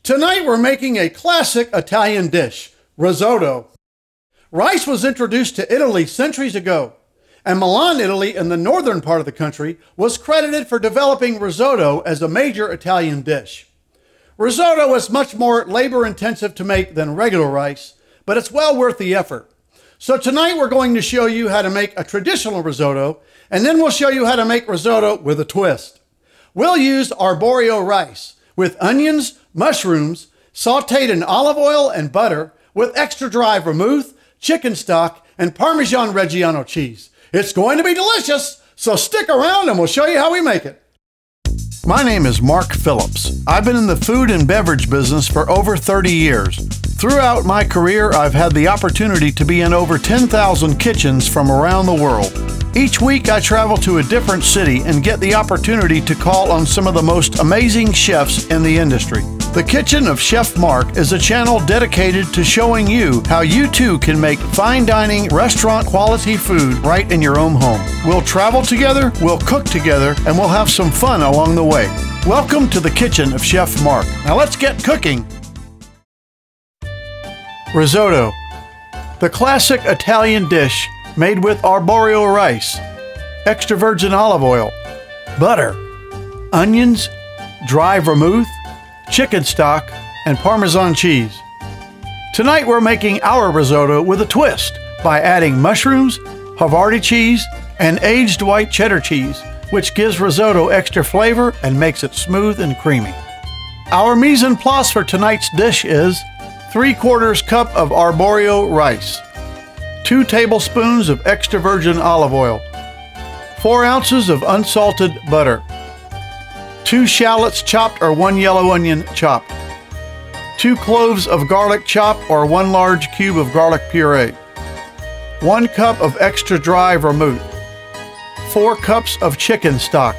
Tonight we're making a classic Italian dish, risotto. Rice was introduced to Italy centuries ago, and Milan, Italy, in the northern part of the country, was credited for developing risotto as a major Italian dish. Risotto is much more labor-intensive to make than regular rice, but it's well worth the effort. So tonight we're going to show you how to make a traditional risotto, and then we'll show you how to make risotto with a twist. We'll use arborio rice with onions, mushrooms, sauteed in olive oil and butter with extra dry vermouth, chicken stock, and Parmesan Reggiano cheese. It's going to be delicious, so stick around and we'll show you how we make it. My name is Mark Phillips. I've been in the food and beverage business for over 30 years. Throughout my career, I've had the opportunity to be in over 10,000 kitchens from around the world. Each week, I travel to a different city and get the opportunity to call on some of the most amazing chefs in the industry. The Kitchen of Chef Mark is a channel dedicated to showing you how you too can make fine dining, restaurant quality food right in your own home. We'll travel together, we'll cook together, and we'll have some fun along the way. Welcome to the Kitchen of Chef Mark. Now let's get cooking. Risotto, the classic Italian dish made with arborio rice, extra virgin olive oil, butter, onions, dry vermouth, chicken stock, and Parmesan cheese. Tonight we're making our risotto with a twist by adding mushrooms, Havarti cheese, and aged white cheddar cheese, which gives risotto extra flavor and makes it smooth and creamy. Our mise en place for tonight's dish is 3/4 cup of arborio rice, 2 tablespoons of extra virgin olive oil, 4 ounces of unsalted butter, 2 shallots chopped or 1 yellow onion chopped, 2 cloves of garlic chopped or 1 large cube of garlic puree, 1 cup of extra dry vermouth, 4 cups of chicken stock,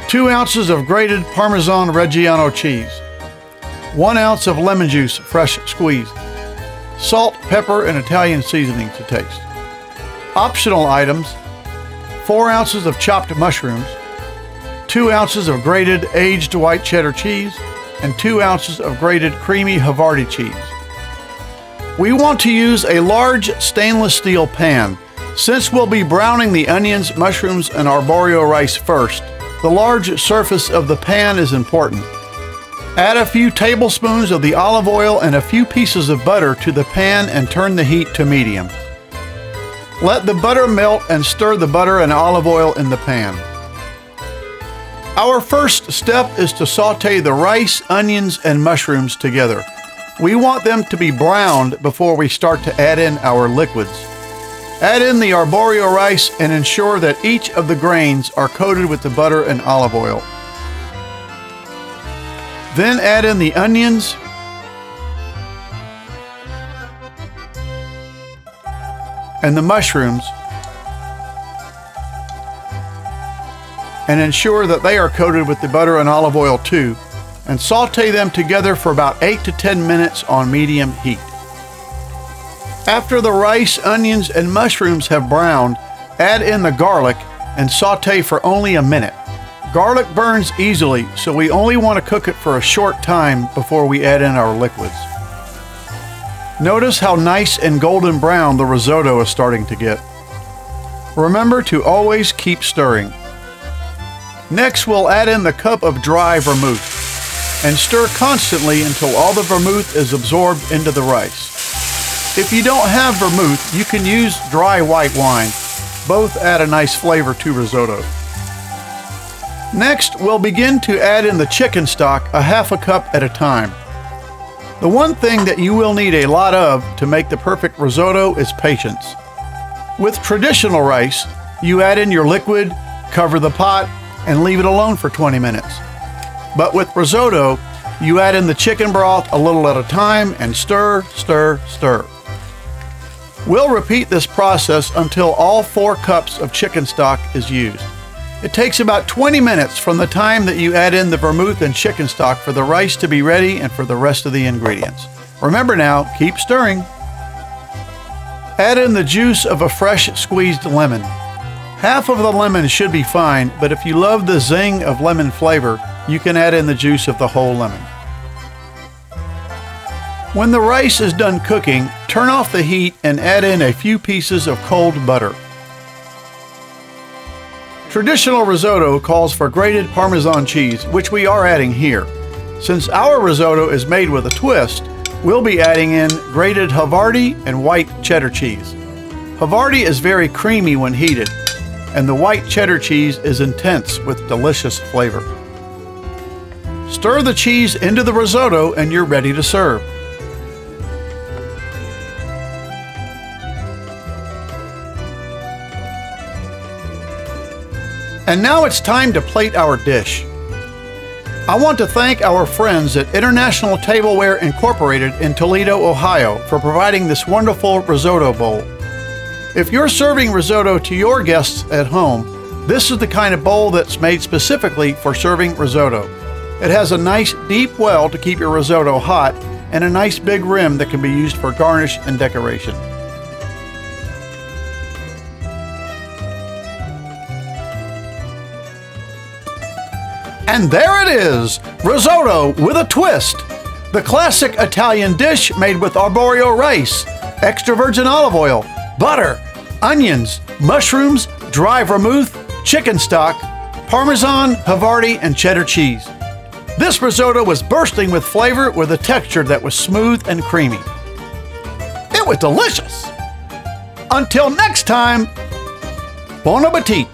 2 ounces of grated Parmesan Reggiano cheese, 1 ounce of lemon juice fresh squeezed, salt, pepper, and Italian seasoning to taste. Optional items: 4 ounces of chopped mushrooms, 2 ounces of grated aged white cheddar cheese, and 2 ounces of grated creamy Havarti cheese. We want to use a large stainless steel pan. Since we'll be browning the onions, mushrooms, and arborio rice first, the large surface of the pan is important. Add a few tablespoons of the olive oil and a few pieces of butter to the pan and turn the heat to medium. Let the butter melt and stir the butter and olive oil in the pan. Our first step is to saute the rice, onions, and mushrooms together. We want them to be browned before we start to add in our liquids. Add in the arborio rice and ensure that each of the grains are coated with the butter and olive oil. Then add in the onions, and the mushrooms, and ensure that they are coated with the butter and olive oil too, and saute them together for about 8 to 10 minutes on medium heat. After the rice, onions, and mushrooms have browned, add in the garlic and saute for only a minute. Garlic burns easily, so we only want to cook it for a short time before we add in our liquids. Notice how nice and golden brown the risotto is starting to get. Remember to always keep stirring. Next, we'll add in the cup of dry vermouth and stir constantly until all the vermouth is absorbed into the rice. If you don't have vermouth, you can use dry white wine. Both add a nice flavor to risotto. Next, we'll begin to add in the chicken stock, a half a cup at a time. The one thing that you will need a lot of to make the perfect risotto is patience. With traditional rice, you add in your liquid, cover the pot, and leave it alone for 20 minutes. But with risotto, you add in the chicken broth a little at a time and stir, stir, stir. We'll repeat this process until all 4 cups of chicken stock is used. It takes about 20 minutes from the time that you add in the vermouth and chicken stock for the rice to be ready and for the rest of the ingredients. Remember now, keep stirring. Add in the juice of a fresh squeezed lemon. Half of the lemon should be fine, but if you love the zing of lemon flavor, you can add in the juice of the whole lemon. When the rice is done cooking, turn off the heat and add in a few pieces of cold butter. Traditional risotto calls for grated Parmesan cheese, which we are adding here. Since our risotto is made with a twist, we'll be adding in grated Havarti and white cheddar cheese. Havarti is very creamy when heated, and the white cheddar cheese is intense with delicious flavor. Stir the cheese into the risotto and you're ready to serve. And now it's time to plate our dish. I want to thank our friends at International Tableware Incorporated in Toledo, Ohio for providing this wonderful risotto bowl. If you're serving risotto to your guests at home, this is the kind of bowl that's made specifically for serving risotto. It has a nice deep well to keep your risotto hot and a nice big rim that can be used for garnish and decoration. And there it is, risotto with a twist. The classic Italian dish made with arborio rice, extra virgin olive oil, butter, onions, mushrooms, dry vermouth, chicken stock, Parmesan, Havarti, and cheddar cheese. This risotto was bursting with flavor with a texture that was smooth and creamy. It was delicious. Until next time, bon appetit.